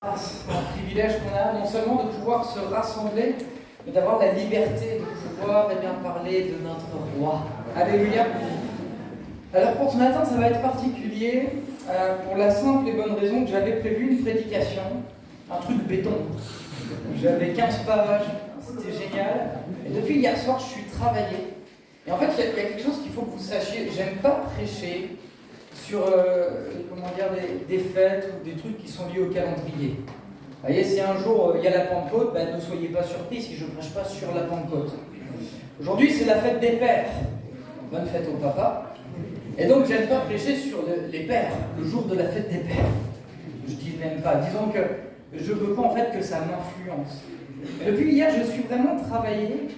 Un privilège qu'on a, non seulement de pouvoir se rassembler, mais d'avoir la liberté de pouvoir parler de notre roi. Alléluia. Alors pour ce matin, ça va être particulier, pour la simple et bonne raison que j'avais prévu une prédication, un truc béton. J'avais 15 pages, c'était génial. Et depuis hier soir, je suis travaillé. Et en fait, il y a quelque chose qu'il faut que vous sachiez. J'aime pas prêcher sur des fêtes ou des trucs qui sont liés au calendrier. Vous voyez, si un jour il y a la Pentecôte, ne soyez pas surpris si je ne prêche pas sur la Pentecôte. Aujourd'hui, c'est la fête des pères. Bonne fête au papa. Et donc, j'aime pas prêcher sur les pères, le jour de la fête des pères. Je dis même pas. Disons que je veux pas en fait que ça m'influence. Et depuis hier, je suis vraiment travaillé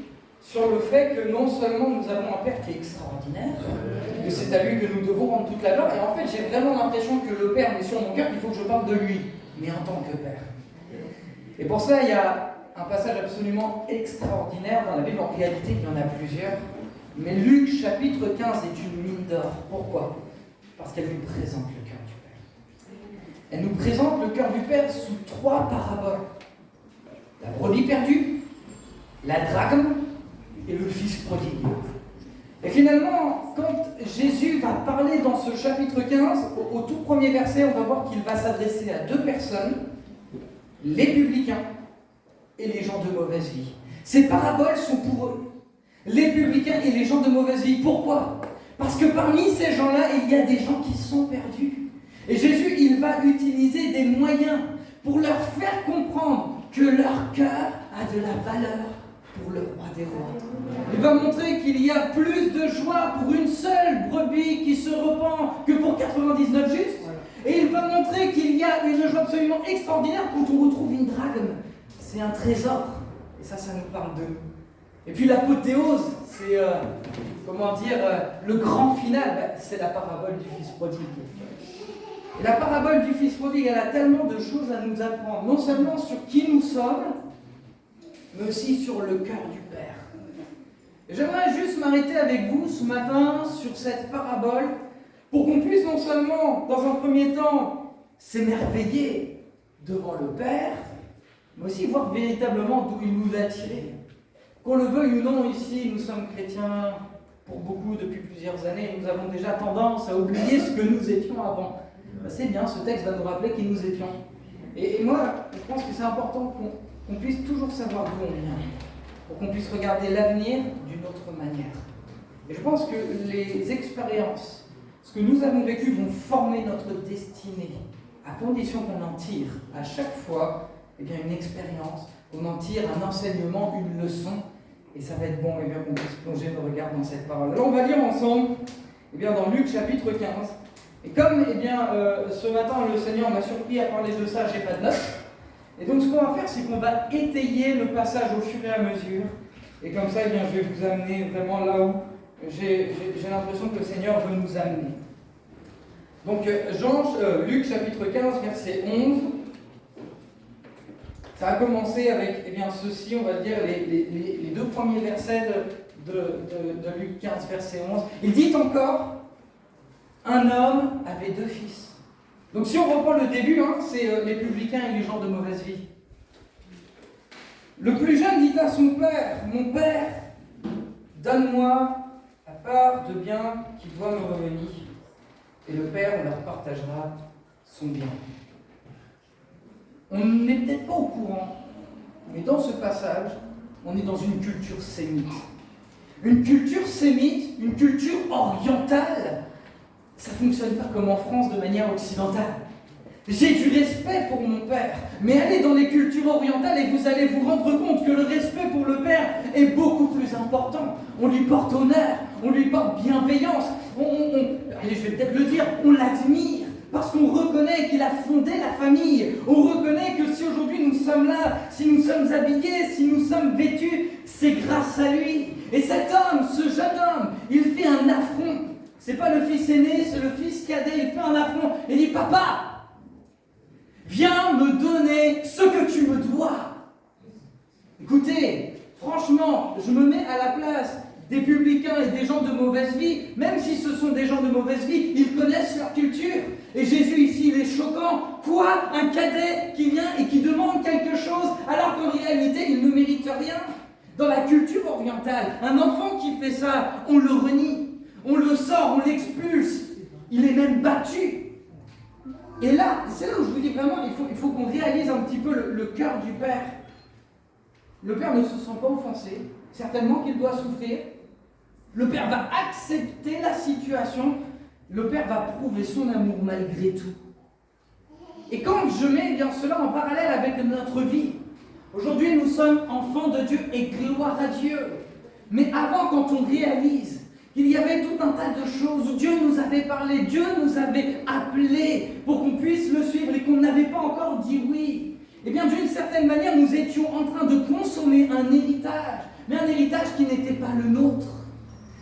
sur le fait que non seulement nous avons un Père qui est extraordinaire, que c'est à lui que nous devons rendre toute la gloire, et en fait j'ai vraiment l'impression que le Père met sur mon cœur qu'il faut que je parle de lui, mais en tant que Père. Et pour ça, il y a un passage absolument extraordinaire dans la Bible, en réalité il y en a plusieurs, mais Luc chapitre 15 est une mine d'or. Pourquoi ? Parce qu'elle nous présente le cœur du Père. Elle nous présente le cœur du Père sous 3 paraboles. La brebis perdue, la drachme, et le fils prodigue. Et finalement, quand Jésus va parler dans ce chapitre 15, au tout premier verset, on va voir qu'il va s'adresser à 2 personnes, les publicains et les gens de mauvaise vie. Ces paraboles sont pour eux, les publicains et les gens de mauvaise vie. Pourquoi ? Parce que parmi ces gens-là, il y a des gens qui sont perdus. Et Jésus, il va utiliser des moyens pour leur faire comprendre que leur cœur a de la valeur pour le roi des rois. Il va montrer qu'il y a plus de joie pour une seule brebis qui se repent que pour 99 justes. Et il va montrer qu'il y a une joie absolument extraordinaire quand on retrouve une drachme. C'est un trésor. Et ça nous parle de nous. Et puis l'apothéose, c'est, le grand final, c'est la parabole du fils prodigue. Et la parabole du fils prodigue, elle a tellement de choses à nous apprendre, non seulement sur qui nous sommes, mais aussi sur le cœur du Père. Et j'aimerais juste m'arrêter avec vous ce matin sur cette parabole pour qu'on puisse non seulement, dans un premier temps, s'émerveiller devant le Père, mais aussi voir véritablement d'où il nous a tirés. Qu'on le veuille ou non, ici, nous sommes chrétiens pour beaucoup depuis plusieurs années, nous avons déjà tendance à oublier ce que nous étions avant. C'est bien, ce texte va nous rappeler qui nous étions. Et moi, je pense que c'est important qu'on puisse toujours savoir d'où on vient, pour qu'on puisse regarder l'avenir d'une autre manière. Et je pense que les expériences, ce que nous avons vécu, vont former notre destinée, à condition qu'on en tire à chaque fois une expérience, qu'on en tire un enseignement, une leçon, et ça va être bon qu'on puisse plonger nos regards dans cette parole. Alors on va lire ensemble dans Luc chapitre 15. Et comme ce matin le Seigneur m'a surpris à parler de ça, j'ai pas de notes. Et donc ce qu'on va faire, c'est qu'on va étayer le passage au fur et à mesure. Et comme ça, je vais vous amener vraiment là où j'ai l'impression que le Seigneur veut nous amener. Donc Luc chapitre 15, verset 11. Ça a commencé avec ceci, on va dire, les 2 premiers versets de Luc 15, verset 11. Il dit encore, un homme avait 2 fils. Donc si on reprend le début, c'est les publicains et les gens de mauvaise vie. Le plus jeune dit à son père, « Mon père, donne-moi la part de bien qui doit me revenir. » Et le père leur partagera son bien. On n'est peut-être pas au courant, mais dans ce passage, on est dans une culture sémite. Une culture sémite, une culture orientale, ça ne fonctionne pas comme en France de manière occidentale. J'ai du respect pour mon père, mais allez dans les cultures orientales et vous allez vous rendre compte que le respect pour le père est beaucoup plus important. On lui porte honneur, on lui porte bienveillance, allez, je vais peut-être le dire, on l'admire. Parce qu'on reconnaît qu'il a fondé la famille. On reconnaît que si aujourd'hui nous sommes là, si nous sommes habillés, si nous sommes vêtus, c'est grâce à lui. Et cet homme, ce jeune homme, il fait un affront. C'est pas le fils aîné, c'est le fils cadet, il fait un affront. Il dit, papa, viens me donner ce que tu me dois. Écoutez, franchement, je me mets à la place des publicains et des gens de mauvaise vie, même si ce sont des gens de mauvaise vie, ils connaissent leur culture. Et Jésus ici, il est choquant choquant. Quoi? Un cadet qui vient et qui demande quelque chose alors qu'en réalité il ne mérite rien. Dans la culture orientale, un enfant qui fait ça, on le renie, on le sort, on l'expulse, il est même battu. Et là, c'est là où je vous dis vraiment, il faut qu'on réalise un petit peu le cœur du Père. Le Père ne se sent pas offensé, certainement qu'il doit souffrir. Le Père va accepter la situation, le Père va prouver son amour malgré tout. Et quand je mets bien cela en parallèle avec notre vie, aujourd'hui nous sommes enfants de Dieu et gloire à Dieu. Mais avant, quand on réalise qu'il y avait tout un tas de choses où Dieu nous avait parlé, Dieu nous avait appelés pour qu'on puisse le suivre et qu'on n'avait pas encore dit oui, eh bien d'une certaine manière nous étions en train de consommer un héritage, mais un héritage qui n'était pas le nôtre.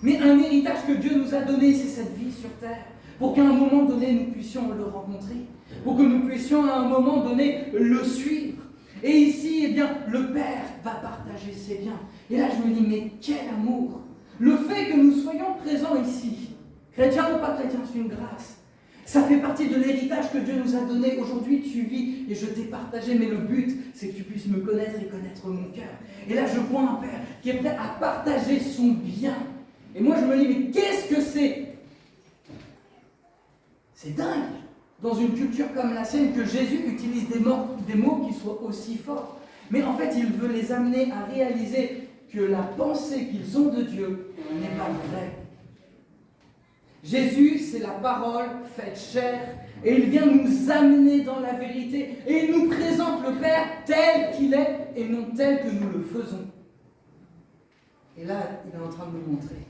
Mais un héritage que Dieu nous a donné, c'est cette vie sur terre, pour qu'à un moment donné, nous puissions le rencontrer, pour que nous puissions à un moment donné le suivre. Et ici, eh bien, le Père va partager ses biens. Et là, je me dis, mais quel amour! Le fait que nous soyons présents ici, chrétiens ou pas chrétiens, c'est une grâce. Ça fait partie de l'héritage que Dieu nous a donné. Aujourd'hui, tu vis et je t'ai partagé, mais le but, c'est que tu puisses me connaître et connaître mon cœur. Et là, je vois un Père qui est prêt à partager son bien. Et moi, je me dis, mais qu'est-ce que c'est? C'est dingue, dans une culture comme la sienne, que Jésus utilise des mots qui soient aussi forts. Mais en fait, il veut les amener à réaliser que la pensée qu'ils ont de Dieu n'est pas vraie. Jésus, c'est la parole faite chair, et il vient nous amener dans la vérité, et il nous présente le Père tel qu'il est, et non tel que nous le faisons. Et là, il est en train de nous montrer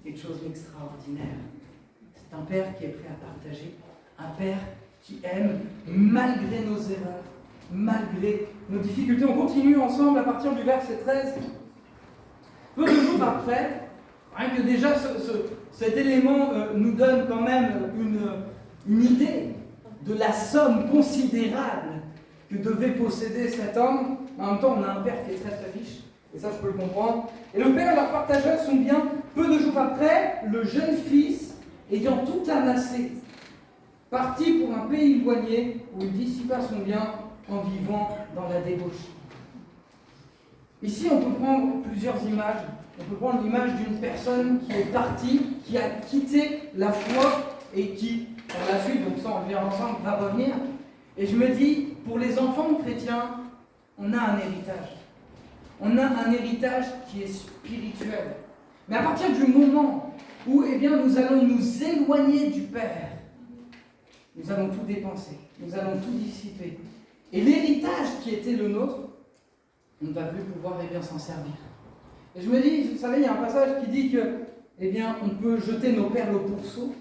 quelque chose d'extraordinaire. C'est un Père qui est prêt à partager, un Père qui aime malgré nos erreurs, malgré nos difficultés. On continue ensemble à partir du verset 13. Peu de jours après, rien que déjà cet élément nous donne quand même une idée de la somme considérable que devait posséder cet homme. En même temps, on a un Père qui est très très riche. Et ça, je peux le comprendre. Et le père leur partagea son bien. Peu de jours après, le jeune fils, ayant tout amassé, partit pour un pays éloigné où il dissipa son bien en vivant dans la débauche. Ici, on peut prendre plusieurs images. On peut prendre l'image d'une personne qui est partie, qui a quitté la foi et qui, par la suite, donc ça on le verra ensemble, va revenir. Et je me dis, pour les enfants chrétiens, on a un héritage. On a un héritage qui est spirituel. Mais à partir du moment où eh bien, nous allons nous éloigner du Père, nous allons tout dépenser, nous allons tout dissiper. Et l'héritage qui était le nôtre, on ne va plus pouvoir eh bien, s'en servir. Et je me dis, vous savez, il y a un passage qui dit que, eh bien, on peut jeter nos perles au pourceau.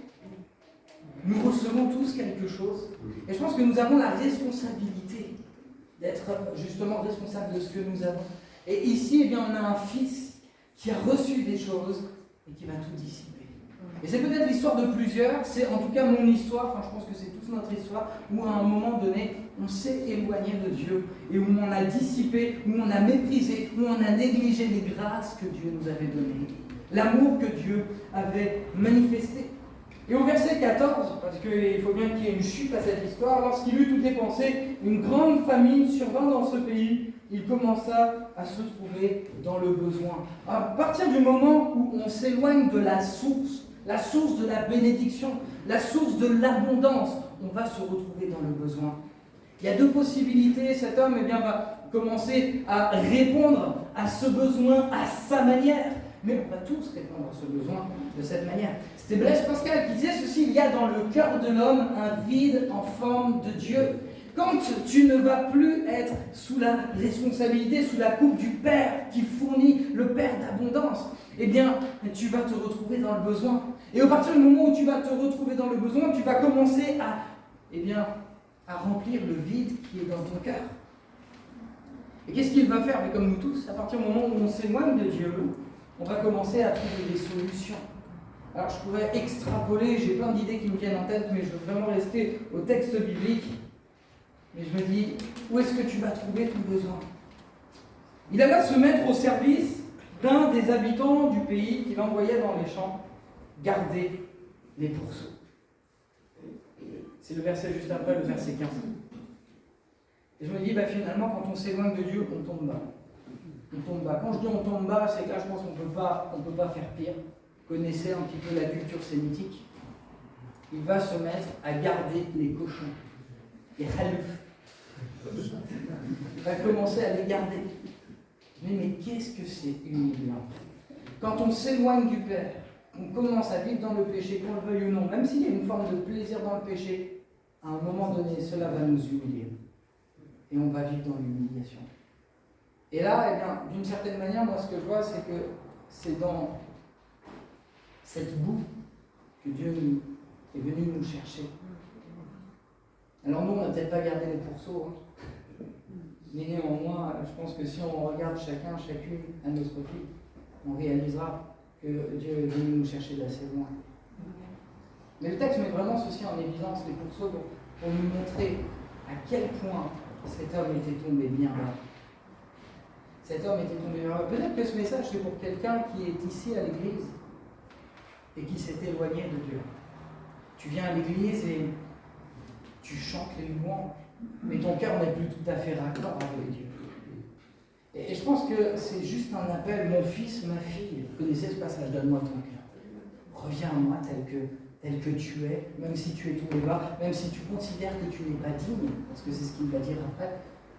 Nous recevons tous quelque chose. Et je pense que nous avons la responsabilité d'être justement responsables de ce que nous avons. Et ici, eh bien, on a un fils qui a reçu des choses et qui va tout dissiper. Et c'est peut-être l'histoire de plusieurs, c'est en tout cas mon histoire, enfin je pense que c'est toute notre histoire, où à un moment donné, on s'est éloigné de Dieu, et où on a dissipé, où on a méprisé, où on a négligé les grâces que Dieu nous avait données, l'amour que Dieu avait manifesté. Et au verset 14, parce qu'il faut bien qu'il y ait une chute à cette histoire, lorsqu'il eut tout dépensé, une grande famine survint dans ce pays, il commença à se trouver dans le besoin. À partir du moment où on s'éloigne de la source de la bénédiction, la source de l'abondance, on va se retrouver dans le besoin. Il y a deux possibilités. Cet homme eh bien, va commencer à répondre à ce besoin à sa manière. Mais on va tous répondre à ce besoin de cette manière. C'était Blaise Pascal qui disait ceci: il y a dans le cœur de l'homme un vide en forme de Dieu. Quand tu ne vas plus être sous la responsabilité, sous la coupe du Père qui fournit le Père d'abondance, eh bien, tu vas te retrouver dans le besoin. Et à partir du moment où tu vas te retrouver dans le besoin, tu vas commencer à remplir le vide qui est dans ton cœur. Et qu'est-ce qu'il va faire? Mais comme nous tous, à partir du moment où on s'éloigne de Dieu, on va commencer à trouver des solutions. Alors je pourrais extrapoler, j'ai plein d'idées qui me viennent en tête, mais je veux vraiment rester au texte biblique. Mais je me dis, où est-ce que tu vas trouver ton besoin? Il alla se mettre au service d'un des habitants du pays qu'il envoyait dans les champs garder les pourceaux. C'est le verset juste après, le verset 15. Et je me dis, finalement, quand on s'éloigne de Dieu, on tombe bas. On tombe bas. Quand je dis on tombe bas, c'est que là, je pense qu'on ne peut pas faire pire. Vous connaissez un petit peu la culture sémitique. Il va se mettre à garder les cochons. Les khalouf. Il va commencer à les garder. Mais qu'est-ce que c'est humiliant? Quand on s'éloigne du Père, on commence à vivre dans le péché, qu'on le veuille ou non, même s'il y a une forme de plaisir dans le péché, à un moment donné, cela va nous humilier. Et on va vivre dans l'humiliation. Et là, d'une certaine manière, moi, ce que je vois, c'est que c'est dans cette boue que Dieu est venu nous chercher. Alors nous, on n'a peut-être pas gardé les pourceaux, mais néanmoins, je pense que si on regarde chacune à notre vie, on réalisera que Dieu est venu nous chercher d'assez loin. Mais le texte met vraiment ceci en évidence, les pourceaux, pour nous montrer à quel point cet homme était tombé bien bas. Cet homme était tombé bien bas. Peut-être que ce message, c'est pour quelqu'un qui est ici à l'église et qui s'est éloigné de Dieu. Tu viens à l'église et tu chantes les louanges, mais ton cœur n'est plus tout à fait raccord avec Dieu. Et je pense que c'est juste un appel, mon fils, ma fille, vous connaissez ce passage, donne-moi ton cœur. Reviens à moi tel que tu es, même si tu es tombé bas, même si tu considères que tu n'es pas digne, parce que c'est ce qu'il va dire après,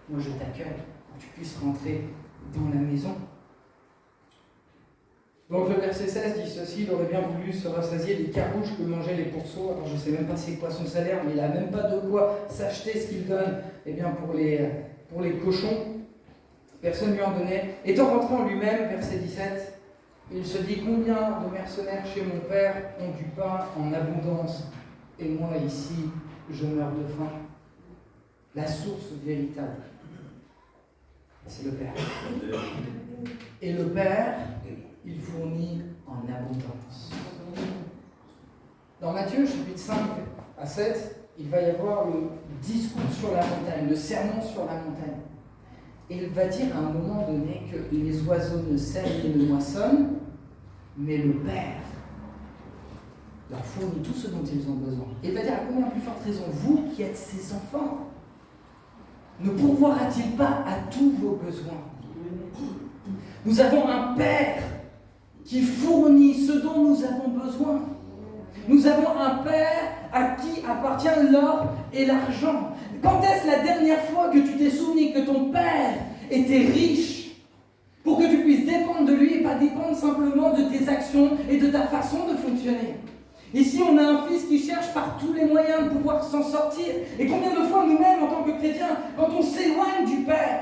moi je t'accueille pour que tu puisses rentrer dans la maison. Donc le verset 16 dit ceci, il aurait bien voulu se rassasier des carouches que mangeaient les pourceaux. Alors je ne sais même pas c'est quoi son salaire, mais il n'a même pas de quoi s'acheter ce qu'il donne pour les cochons. Personne ne lui en donnait. Étant rentré en lui-même, verset 17, il se dit, combien de mercenaires chez mon père ont du pain en abondance, et moi ici, je meurs de faim. La source véritable, c'est le Père. Et le Père, il fournit en abondance. Dans Matthieu, chapitre 5 à 7, il va y avoir le discours sur la montagne, le sermon sur la montagne. Et il va dire à un moment donné que les oiseaux ne sèment et ne moissonnent, mais le Père leur fournit tout ce dont ils ont besoin. Et il va dire à combien plus forte raison, vous qui êtes ses enfants, ne pourvoira-t-il pas à tous vos besoins? Nous avons un Père qui fournit ce dont nous avons besoin. Nous avons un Père à qui appartient l'or et l'argent. Quand est-ce la dernière fois que tu t'es souvenu que ton Père était riche pour que tu puisses dépendre de lui et pas dépendre simplement de tes actions et de ta façon de fonctionner? Ici, on a un fils qui cherche par tous les moyens de pouvoir s'en sortir. Et combien de fois nous-mêmes, en tant que chrétiens, quand on s'éloigne du Père,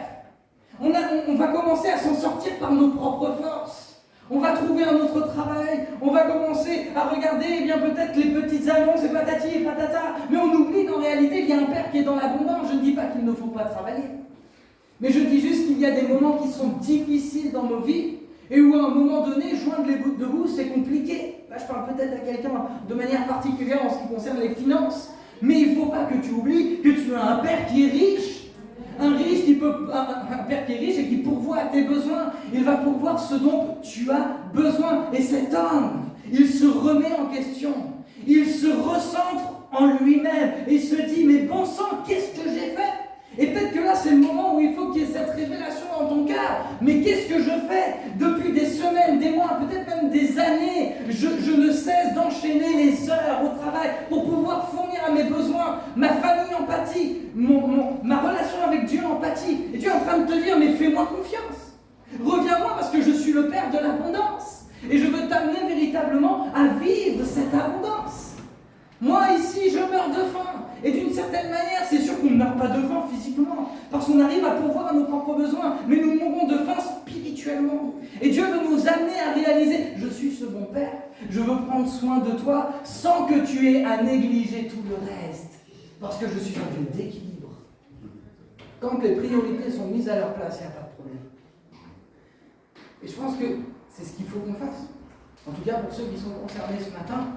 on va commencer à s'en sortir par nos propres forces. On va trouver un autre travail, on va commencer à regarder peut-être les petites annonces et patati et patata, mais on oublie qu'en réalité, il y a un Père qui est dans l'abondance. Je ne dis pas qu'il ne faut pas travailler, mais je dis juste qu'il y a des moments qui sont difficiles dans nos vies, et où à un moment donné, joindre les bouts debout, c'est compliqué. Là, je parle peut-être à quelqu'un de manière particulière en ce qui concerne les finances, mais il ne faut pas que tu oublies que tu as un Père qui est riche. Un Père qui est riche et qui pourvoit à tes besoins. Il va pourvoir ce dont tu as besoin. Et cet homme, il se remet en question. Il se recentre en lui-même. Et il se dit, mais bon sang, qu'est-ce que j'ai fait? Et peut-être que là, c'est le moment où il faut qu'il y ait cette révélation dans ton cœur. Mais qu'est-ce que je fais depuis des semaines, des mois, peut-être même des années? Je ne cesse d'enchaîner les heures au travail pour pouvoir fournir à mes besoins. Ma famille en pâtit, ma relation avec Dieu en pâtit. Et Dieu est en train de te dire, mais fais-moi confiance. Reviens-moi parce que je suis le Père de l'abondance. Et je veux t'amener véritablement à vivre cette abondance. Moi ici, je meurs de faim. Et d'une certaine manière, c'est sûr qu'on ne meurt pas de faim physiquement, parce qu'on arrive à pourvoir à nos propres besoins, mais nous mourons de faim spirituellement. Et Dieu veut nous amener à réaliser, je suis ce bon Père, je veux prendre soin de toi sans que tu aies à négliger tout le reste, parce que je suis un Dieu d'équilibre. Quand les priorités sont mises à leur place, il n'y a pas de problème. Et je pense que c'est ce qu'il faut qu'on fasse. En tout cas, pour ceux qui sont concernés ce matin,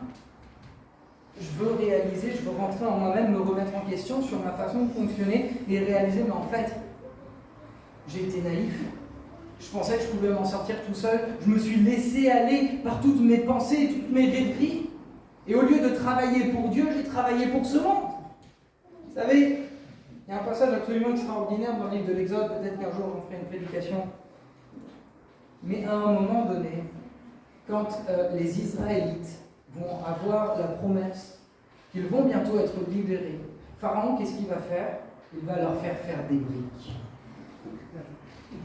je veux réaliser, je veux rentrer en moi-même, me remettre en question sur ma façon de fonctionner et réaliser, mais en fait, j'ai été naïf. Je pensais que je pouvais m'en sortir tout seul. Je me suis laissé aller par toutes mes pensées, toutes mes rêveries. Et au lieu de travailler pour Dieu, j'ai travaillé pour ce monde. Vous savez, il y a un passage absolument extraordinaire dans le livre de l'Exode, peut-être qu'un jour j'en ferai une prédication. Mais à un moment donné, quand les Israélites vont avoir la promesse qu'ils vont bientôt être libérés, Pharaon, qu'est-ce qu'il va faire? Il va leur faire faire des briques.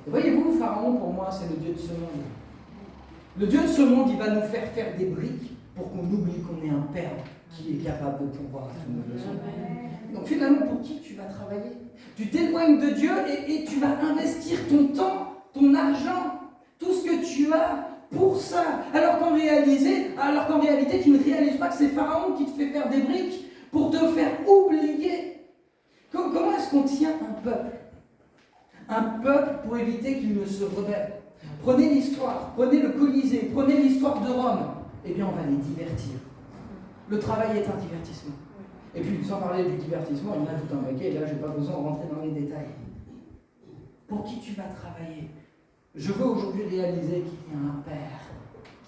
Et voyez-vous, Pharaon, pour moi, c'est le Dieu de ce monde. Le Dieu de ce monde, il va nous faire faire des briques pour qu'on oublie qu'on est un Père qui est capable de pourvoir à tous nos besoins. Donc finalement, pour qui tu vas travailler? Tu t'éloignes de Dieu et tu vas investir ton temps, ton argent, tout ce que tu as pour ça. Alors qu'en réalité, tu ne réalises pas que c'est Pharaon qui te fait faire des briques pour te faire oublier. Comment est-ce qu'on tient un peuple? Un peuple pour éviter qu'il ne se rebelle. Prenez l'histoire, prenez le Colisée, prenez l'histoire de Rome. Eh bien, on va les divertir. Le travail est un divertissement. Et puis, sans parler du divertissement, il y en a tout un paquet, et là, je n'ai pas besoin de rentrer dans les détails. Pour qui tu vas travailler? Je veux aujourd'hui réaliser qu'il y a un Père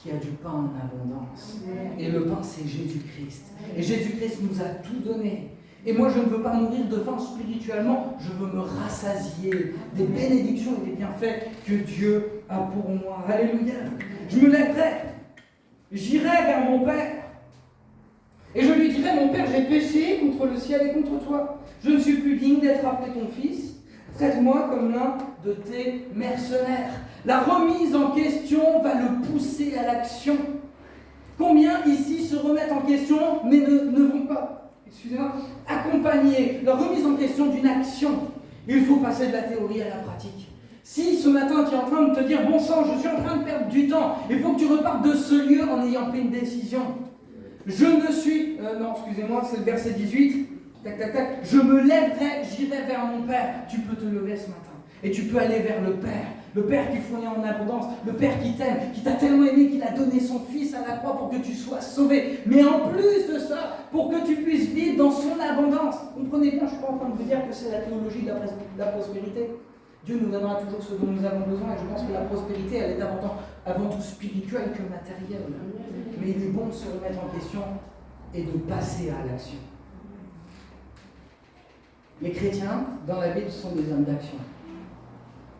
qui a du pain en abondance. Et le pain, c'est Jésus-Christ. Et Jésus-Christ nous a tout donné. Et moi, je ne veux pas mourir de faim spirituellement, je veux me rassasier des bénédictions et des bienfaits que Dieu a pour moi. Alléluia. Je me lèverai, j'irai vers mon Père. Et je lui dirai, mon Père, j'ai péché contre le ciel et contre toi. Je ne suis plus digne d'être appelé ton fils. Traite-moi comme l'un de tes mercenaires. La remise en question va le pousser à l'action. Combien ici se remettent en question, mais ne vont pas, excusez-moi, accompagner leur remise en question d'une action? Il faut passer de la théorie à la pratique. Si ce matin tu es en train de te dire, bon sang, je suis en train de perdre du temps, il faut que tu repartes de ce lieu en ayant pris une décision. Je me suis... non, excusez-moi, c'est le verset 18. Tac, tac, tac. Je me lèverai, j'irai vers mon Père. Tu peux te lever ce matin. Et tu peux aller vers le Père. Le Père qui fournit en abondance. Le Père qui t'aime, qui t'a tellement aimé qu'il a donné son Fils à la croix pour que tu sois sauvé. Mais en plus de ça, pour que tu puisses vivre dans son abondance. Comprenez bien, je ne suis pas en train de vous dire que c'est la théologie de la prospérité. Dieu nous donnera toujours ce dont nous avons besoin. Et je pense que la prospérité, elle est avant tout spirituelle que matérielle. Mais il est bon de se remettre en question et de passer à l'action. Les chrétiens, dans la Bible, sont des hommes d'action.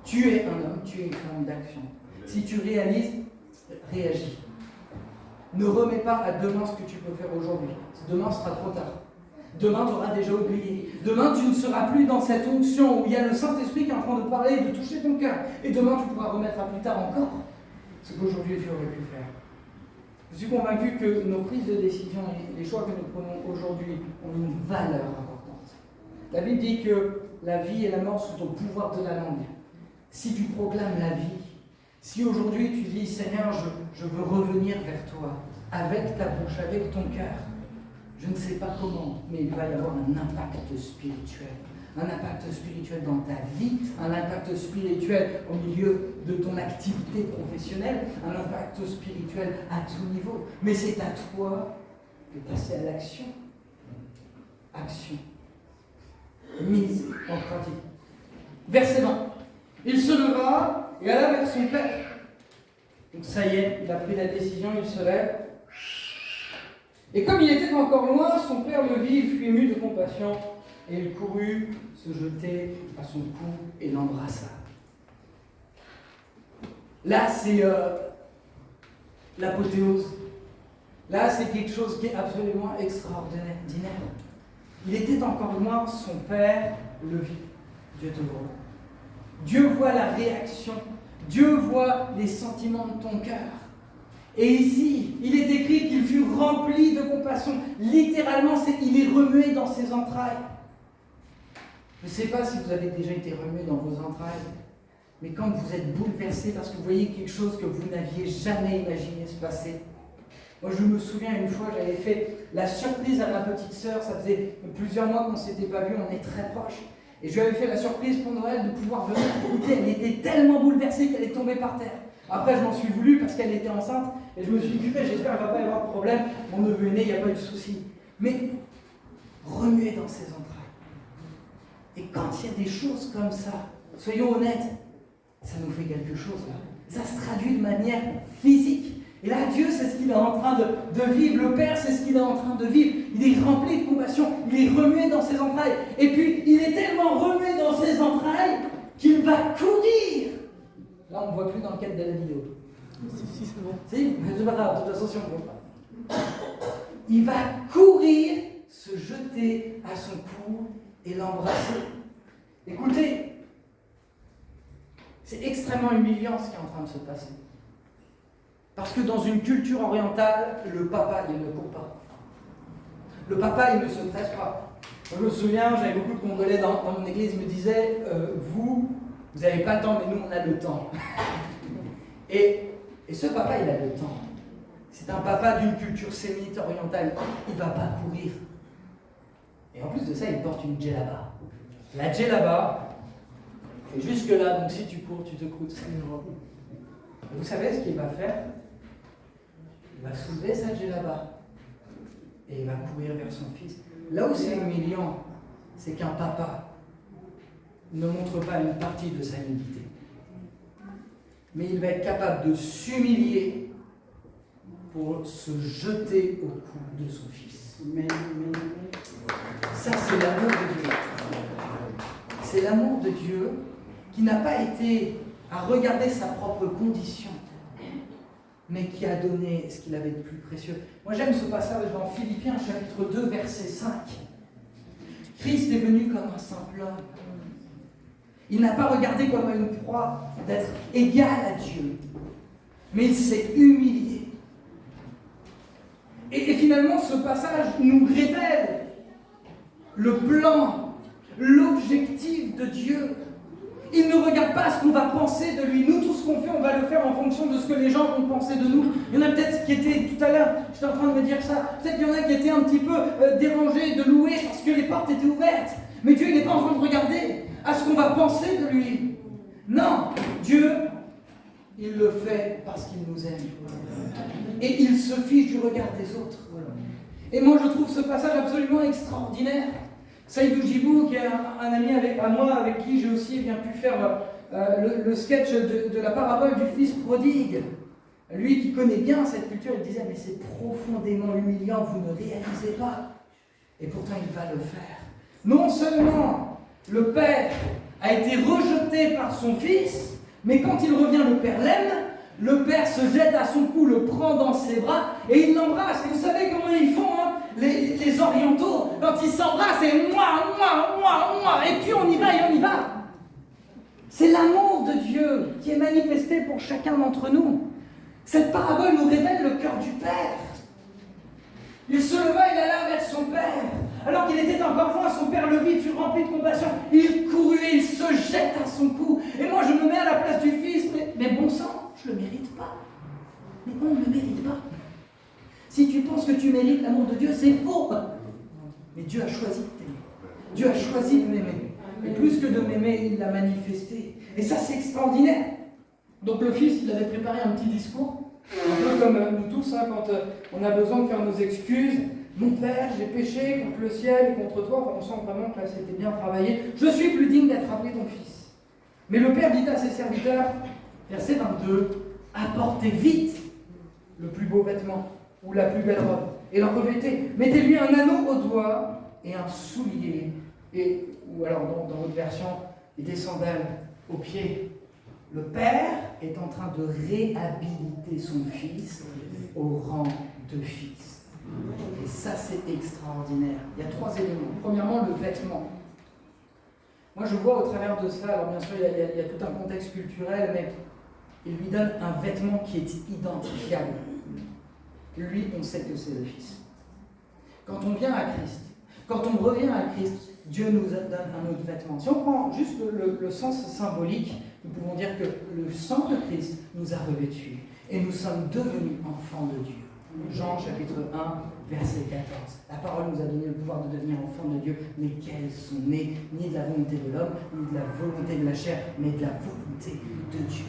Tu es un homme, tu es une femme d'action. Si tu réalises, réagis. Ne remets pas à demain ce que tu peux faire aujourd'hui. Demain sera trop tard. Demain, tu auras déjà oublié. Demain, tu ne seras plus dans cette onction où il y a le Saint-Esprit qui est en train de parler, de toucher ton cœur. Et demain, tu pourras remettre à plus tard encore ce qu'aujourd'hui tu aurais pu faire. Je suis convaincu que nos prises de décision et les choix que nous prenons aujourd'hui ont une valeur importante. La Bible dit que la vie et la mort sont au pouvoir de la langue. Si tu proclames la vie, si aujourd'hui tu dis Seigneur, je veux revenir vers toi, avec ta bouche, avec ton cœur, je ne sais pas comment, mais il va y avoir un impact spirituel. Un impact spirituel dans ta vie, un impact spirituel au milieu de ton activité professionnelle, un impact spirituel à tout niveau. Mais c'est à toi de passer à l'action. Action. Mise en pratique. Verset 20. Il se leva et alla vers son père. Donc ça y est, il a pris la décision, il se lève. Et comme il était encore loin, son père le vit, il fut ému de compassion. Et il courut se jeter à son cou et l'embrassa. Là, c'est l'apothéose. Là, c'est quelque chose qui est absolument extraordinaire. Il était encore loin, son père le vit. Dieu te voit. Dieu voit la réaction. Dieu voit les sentiments de ton cœur. Et ici, il est écrit qu'il fut rempli de compassion. Littéralement, il est remué dans ses entrailles. Je ne sais pas si vous avez déjà été remué dans vos entrailles, mais quand vous êtes bouleversé parce que vous voyez quelque chose que vous n'aviez jamais imaginé se passer. Moi, je me souviens une fois, j'avais fait la surprise à ma petite sœur, ça faisait plusieurs mois qu'on ne s'était pas vus, on est très proches. Et je lui avais fait la surprise pour Noël de pouvoir venir écouter. Elle était tellement bouleversée qu'elle est tombée par terre. Après, je m'en suis voulu parce qu'elle était enceinte et je me suis dit, j'espère qu'il ne va pas y avoir de problème. Mon neveu est né, il n'y a pas eu de souci. Mais remuer dans ses entrailles. Et quand il y a des choses comme ça, soyons honnêtes, ça nous fait quelque chose là. Ça se traduit de manière physique. Et là, Dieu, c'est ce qu'il est en train de de vivre. Le Père, c'est ce qu'il est en train de vivre. Il est rempli de compassion, il est remué dans ses entrailles. Et puis, il est tellement remué dans ses entrailles qu'il va courir. Là, on ne voit plus dans le cadre de la vidéo. Si, c'est bon. Si, mais c'est pas grave, de toute façon, si on ne voit pas. Il va courir, se jeter à son cou et l'embrasser. Écoutez, c'est extrêmement humiliant ce qui est en train de se passer. Parce que dans une culture orientale, le papa, il ne court pas. Le papa, il ne se presse pas. Je me souviens, j'avais beaucoup de Congolais dans mon église, ils me disaient vous n'avez pas le temps, mais nous, on a le temps. et ce papa, il a le temps. C'est un papa d'une culture sémite orientale. Il ne va pas courir. Et en plus de ça, il porte une djellaba. La djellaba, c'est jusque-là, donc si tu cours, tu te croûtes. Vous savez ce qu'il va faire? Il va soulever sa djellaba et il va courir vers son fils. Là où c'est humiliant, c'est qu'un papa ne montre pas une partie de sa nudité. Mais il va être capable de s'humilier pour se jeter au cou de son fils. Ça, c'est l'amour de Dieu. C'est l'amour de Dieu qui n'a pas été à regarder sa propre condition, mais qui a donné ce qu'il avait de plus précieux. Moi, j'aime ce passage dans Philippiens, chapitre 2, verset 5. Christ est venu comme un simple homme. Il n'a pas regardé comme une proie d'être égal à Dieu, mais il s'est humilié. Et finalement, ce passage nous révèle le plan, l'objectif de Dieu. Il ne regarde pas ce qu'on va penser de lui. Nous, tout ce qu'on fait, on va le faire en fonction de ce que les gens vont penser de nous. Il y en a peut-être qui étaient, tout à l'heure, j'étais en train de me dire ça, peut-être qu'il y en a qui étaient un petit peu dérangés de louer parce que les portes étaient ouvertes. Mais Dieu, il n'est pas en train de regarder à ce qu'on va penser de lui. Non, Dieu, il le fait parce qu'il nous aime. Et il se fiche du regard des autres. Et moi, je trouve ce passage absolument extraordinaire. Saïdou Djibou, qui est un ami à moi, avec qui j'ai aussi bien pu faire le sketch de la parabole du fils prodigue. Lui qui connaît bien cette culture, il disait, mais c'est profondément humiliant, vous ne réalisez pas. Et pourtant, il va le faire. Non seulement le père a été rejeté par son fils, mais quand il revient, le père l'aime, le père se jette à son cou, le prend dans ses bras et il l'embrasse. Et vous savez comment ils font, hein, les orientaux, quand ils s'embrassent, et moi, et puis on y va et on y va. C'est l'amour de Dieu qui est manifesté pour chacun d'entre nous. Cette parabole nous révèle le cœur du Père. Il se leva, il alla vers son Père. Alors qu'il était encore loin, son Père le vit, fut rempli de compassion. Il courut et il se jette à son cou. Et moi, je me mets à la place du Fils, mais bon sang, je ne le mérite pas. Mais on ne le mérite pas. Si tu penses que tu mérites l'amour de Dieu, c'est faux. Mais Dieu a choisi de t'aimer. Dieu a choisi de m'aimer. Et plus que de m'aimer, il l'a manifesté. Et ça, c'est extraordinaire. Donc le Fils, il avait préparé un petit discours, un peu comme nous tous, hein, quand on a besoin de faire nos excuses. Mon Père, j'ai péché contre le ciel et contre toi. Enfin, on sent vraiment que là, c'était bien travaillé. Je suis plus digne d'être appelé ton fils. Mais le Père dit à ses serviteurs, verset 22, apportez vite le plus beau vêtement ou la plus belle robe et l'en revêtez. Mettez-lui un anneau au doigt et un soulier, ou alors dans votre version, et des sandales aux pieds. Le Père est en train de réhabiliter son fils au rang de fils. Et ça, c'est extraordinaire. Il y a 3 éléments. Premièrement, le vêtement. Moi, je vois au travers de cela, alors bien sûr, il y a tout un contexte culturel, mais il lui donne un vêtement qui est identifiable. Lui, on sait que c'est le Fils. Quand on vient à Christ, quand on revient à Christ, Dieu nous donne un autre vêtement. Si on prend juste le sens symbolique, nous pouvons dire que le sang de Christ nous a revêtus et nous sommes devenus enfants de Dieu. Jean chapitre 1, verset 14. La parole nous a donné le pouvoir de devenir enfants de Dieu, mais qu'elles sont nées ni de la volonté de l'homme, ni de la volonté de la chair, mais de la volonté de Dieu.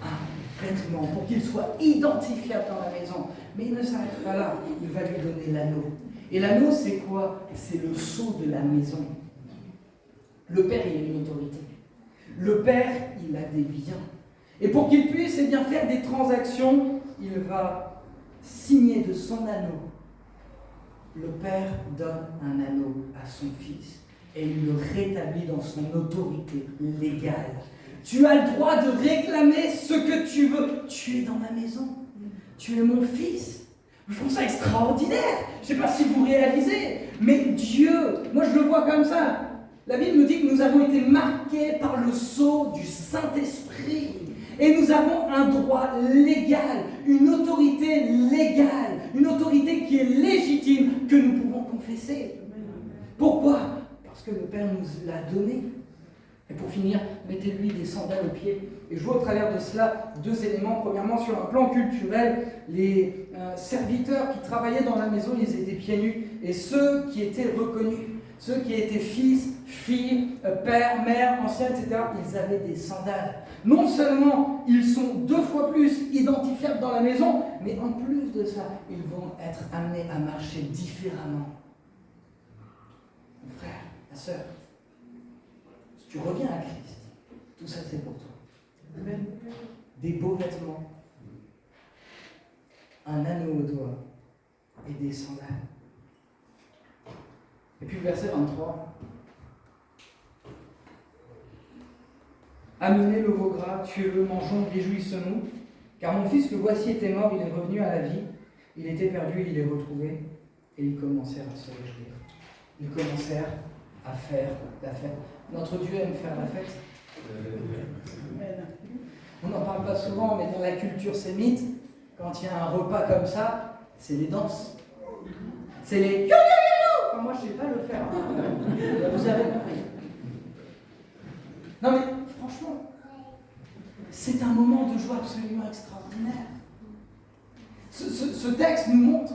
Un vêtement pour qu'il soit identifiable dans la maison. Mais il ne s'arrête pas là, il va lui donner l'anneau. Et l'anneau, c'est quoi? C'est le sceau de la maison. Le Père, il a une autorité. Le Père, il a des biens. Et pour qu'il puisse faire des transactions, il va signé de son anneau. Le Père donne un anneau à son Fils et il le rétablit dans son autorité légale. Tu as le droit de réclamer ce que tu veux. Tu es dans ma maison. Tu es mon Fils. Je trouve ça extraordinaire. Je ne sais pas si vous réalisez, mais Dieu, moi je le vois comme ça. La Bible nous dit que nous avons été marqués par le sceau du Saint-Esprit. Et nous avons un droit légal, une autorité légale, une autorité qui est légitime, que nous pouvons confesser. Pourquoi ? Parce que le Père nous l'a donné. Et pour finir, mettez-lui des sandales aux pieds. Et je vois au travers de cela deux éléments. Premièrement, sur un plan culturel, les serviteurs qui travaillaient dans la maison, ils étaient pieds nus. Et ceux qui étaient reconnus, ceux qui étaient fils, filles, père, mère, anciens, etc., ils avaient des sandales. Non seulement ils sont 2 fois plus identifiables dans la maison, mais en plus de ça, ils vont être amenés à marcher différemment. Mon frère, ma soeur, si tu reviens à Christ, tout ça c'est pour toi. Amen. Des beaux vêtements, un anneau au doigt et des sandales. Et puis verset 23. Amenez le veau gras, tuez-le, mangeons, réjouissons-nous, car mon fils, le voici, était mort, il est revenu à la vie, il était perdu, il est retrouvé, et ils commencèrent à se réjouir. Ils commencèrent à faire la fête. Notre Dieu aime faire la fête. On n'en parle pas souvent, mais dans la culture sémite, quand il y a un repas comme ça, c'est les danses. C'est les yo yo yo yo. Enfin, moi, je ne sais pas le faire. Vous avez compris. Non mais, franchement, c'est un moment de joie absolument extraordinaire. Ce texte nous montre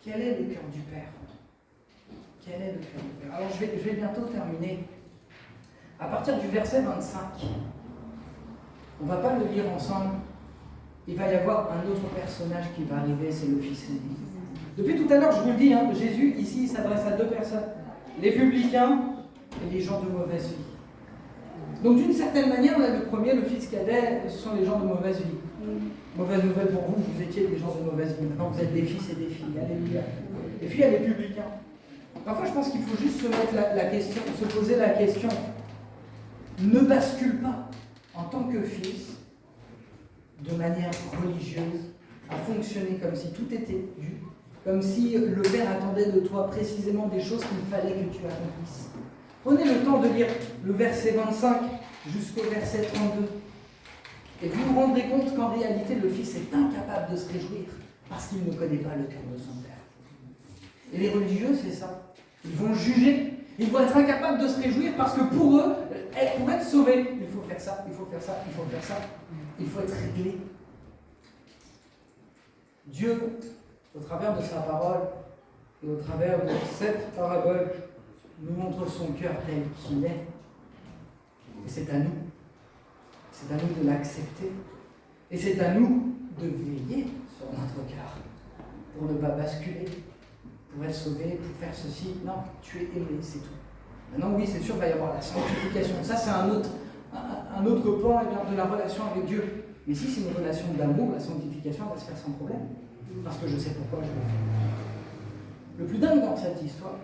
quel est le cœur du Père. Quel est le cœur du Père. Alors, je vais bientôt terminer. À partir du verset 25, on ne va pas le lire ensemble. Il va y avoir un autre personnage qui va arriver, c'est le Fils aîné. Depuis tout à l'heure, je vous le dis, Jésus, ici, il s'adresse à 2 personnes. Les publicains et les gens de mauvaise vie. Donc d'une certaine manière, là, le premier, le fils cadet, ce sont les gens de mauvaise vie. Mauvaise nouvelle pour vous, vous étiez des gens de mauvaise vie. Maintenant, vous êtes des fils et des filles. Alléluia. Et puis, il y a les publicains. Parfois, je pense qu'il faut juste se mettre la question, se poser la question. Ne bascule pas, en tant que fils, de manière religieuse, à fonctionner comme si tout était dû, comme si le Père attendait de toi précisément des choses qu'il fallait que tu accomplisses. Prenez le temps de lire le verset 25 jusqu'au verset 32. Et vous vous rendrez compte qu'en réalité, le Fils est incapable de se réjouir parce qu'il ne connaît pas le cœur de son Père. Et les religieux, c'est ça. Ils vont juger. Ils vont être incapables de se réjouir parce que pour eux, pour être sauvés, il faut faire ça, il faut faire ça, il faut faire ça. Il faut être réglé. Dieu, au travers de sa parole et au travers de cette parabole, nous montre son cœur tel qu'il est. Et c'est à nous. C'est à nous de l'accepter. Et c'est à nous de veiller sur notre cœur. Pour ne pas basculer, pour être sauvé, pour faire ceci. Non, tu es aimé, c'est tout. Maintenant, oui, c'est sûr, il va y avoir la sanctification. Ça, c'est un autre pan de la relation avec Dieu. Mais si c'est une relation d'amour, la sanctification va se faire sans problème. Parce que je sais pourquoi je le fais. Le plus dingue dans cette histoire,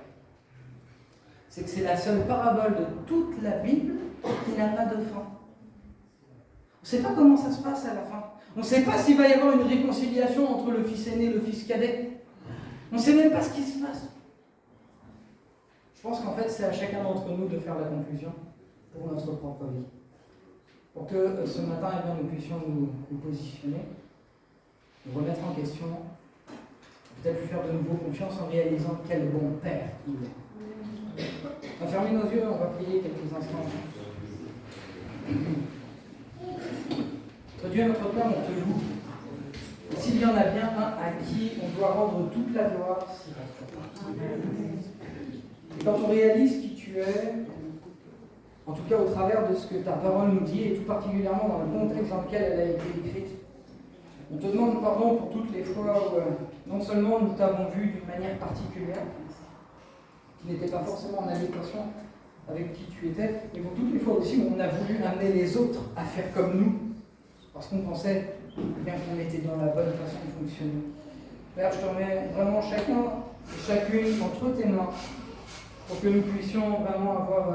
c'est que c'est la seule parabole de toute la Bible qui n'a pas de fin. On ne sait pas comment ça se passe à la fin. On ne sait pas s'il va y avoir une réconciliation entre le fils aîné et le fils cadet. On ne sait même pas ce qui se passe. Je pense qu'en fait, c'est à chacun d'entre nous de faire la conclusion pour notre propre vie. Pour que ce matin, nous puissions nous positionner, nous remettre en question, peut-être lui faire de nouveau confiance en réalisant quel bon Père il est. On va fermer nos yeux, on va prier quelques instants. Notre Dieu et notre Père, on te loue. Et s'il y en a bien un à qui on doit rendre toute la gloire, c'est à toi. Et quand on réalise qui tu es, en tout cas au travers de ce que ta parole nous dit, et tout particulièrement dans le contexte dans lequel elle a été écrite, on te demande pardon pour toutes les fois où non seulement nous t'avons vu d'une manière particulière, qui n'était pas forcément en adéquation avec qui tu étais, mais pour toutes les fois aussi où on a voulu amener les autres à faire comme nous, parce qu'on pensait bien qu'on était dans la bonne façon de fonctionner. Père, je te remets vraiment chacun et chacune entre tes mains pour que nous puissions vraiment avoir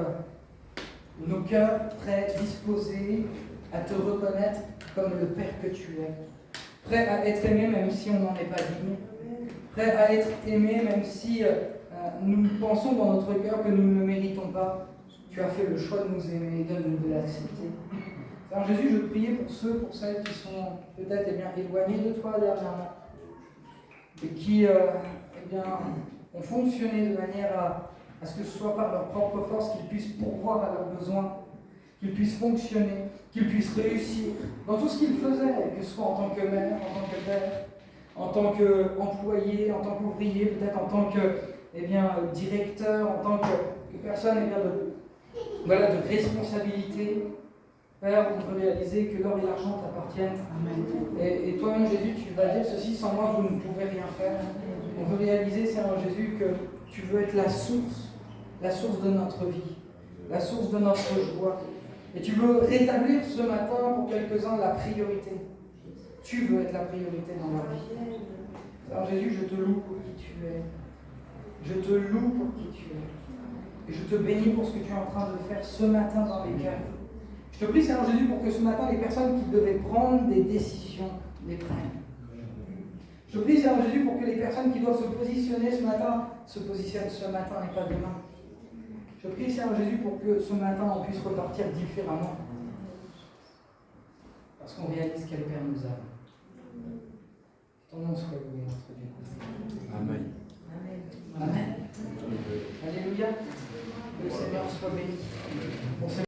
nos cœurs prêts, disposés à te reconnaître comme le Père que tu es. Prêts à être aimés même si on n'en est pas digne. Prêts à être aimés même si nous pensons dans notre cœur que nous ne le méritons pas. Tu as fait le choix de nous aimer et donne-nous de l'accepter. Alors Jésus, je priais pour ceux, pour celles qui sont peut-être éloignés de toi dernièrement et qui ont fonctionné de manière à ce que ce soit par leur propre force qu'ils puissent pourvoir à leurs besoins, qu'ils puissent fonctionner, qu'ils puissent réussir dans tout ce qu'ils faisaient, que ce soit en tant que mère, en tant que père, en tant qu'employé, en tant qu'ouvrier, peut-être en tant que directeur, en tant que personne de responsabilité. Père, on veut réaliser que l'or et l'argent t'appartiennent. Amen. Et toi-même, Jésus, tu vas dire ceci, sans moi, vous ne pouvez rien faire. On veut réaliser, Seigneur Jésus, que tu veux être la source de notre vie, la source de notre joie. Et tu veux rétablir ce matin pour quelques-uns la priorité. Tu veux être la priorité dans leur vie. Alors Jésus, je te loue pour qui tu es. Je te loue pour qui tu es. Et je te bénis pour ce que tu es en train de faire ce matin dans les cœurs. Je te prie, Seigneur Jésus, pour que ce matin, les personnes qui devaient prendre des décisions les prennent. Je te prie, Seigneur Jésus, pour que les personnes qui doivent se positionner ce matin se positionnent ce matin et pas demain. Je prie, Seigneur Jésus, pour que ce matin, on puisse repartir différemment. Parce qu'on réalise quel Père nous avons. Ton nom soit loué, notre Dieu. Amen. Amen. Alléluia. Que le Seigneur soit béni.